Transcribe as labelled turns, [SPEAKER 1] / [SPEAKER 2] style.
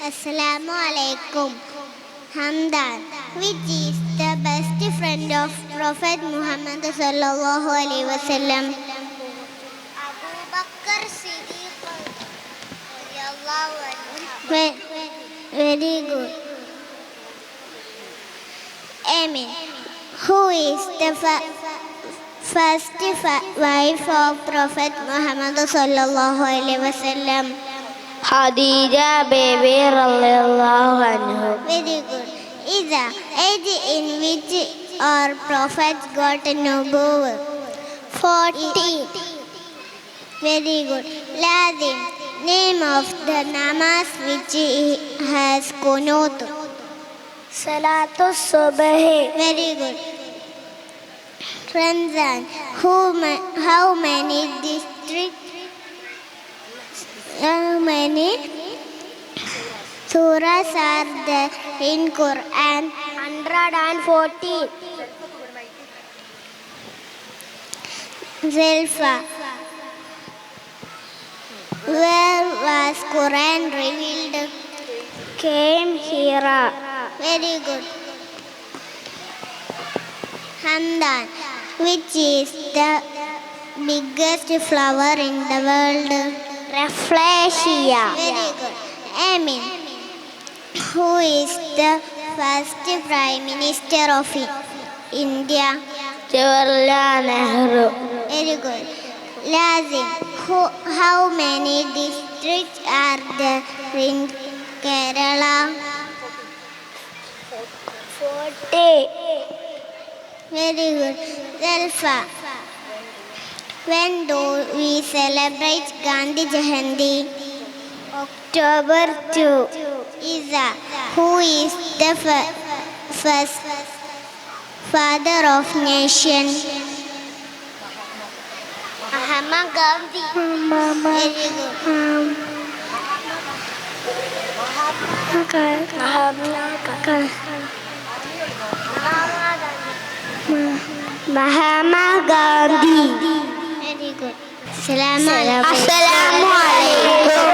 [SPEAKER 1] Assalamu alaikum. Hamdan, which is the best friend of Prophet Muhammad sallallahu alaihi wasallam? Abu Bakr Siddiq radhiyallahu anhu. Very good. Amen. Who is the first wife of Prophet Muhammad sallallahu alaihi wasallam?
[SPEAKER 2] Khadija baby radhiyallahu anhu.
[SPEAKER 1] Very good. Is the age in which our prophet got a nubuwwah? 40. Very good. Lazim, name of the namaz which has qunut.
[SPEAKER 2] Salatus subhi.
[SPEAKER 1] Very good. Ramzan, how many surahs are there in Quran?
[SPEAKER 2] 114.
[SPEAKER 1] Zulfa, where was Quran revealed?
[SPEAKER 2] Came Hira.
[SPEAKER 1] Very good. Hamdan, which is the biggest flower in the world?
[SPEAKER 2] Rafflesia.
[SPEAKER 1] Very good. Amin, who is the first Prime Minister of India?
[SPEAKER 2] Jawaharlal Nehru.
[SPEAKER 1] Very good. Lazim, how many districts are there in Kerala?
[SPEAKER 2] 40.
[SPEAKER 1] Very good. Zulfa, when do we celebrate Gandhi Jayanti?
[SPEAKER 2] October 2.
[SPEAKER 1] Isa, who is the first father of nation?
[SPEAKER 2] Mahatma Gandhi.
[SPEAKER 1] Very good.
[SPEAKER 2] Mahatma Gandhi.
[SPEAKER 1] Very good. Assalamu alaikum.
[SPEAKER 2] Assalamu alaikum.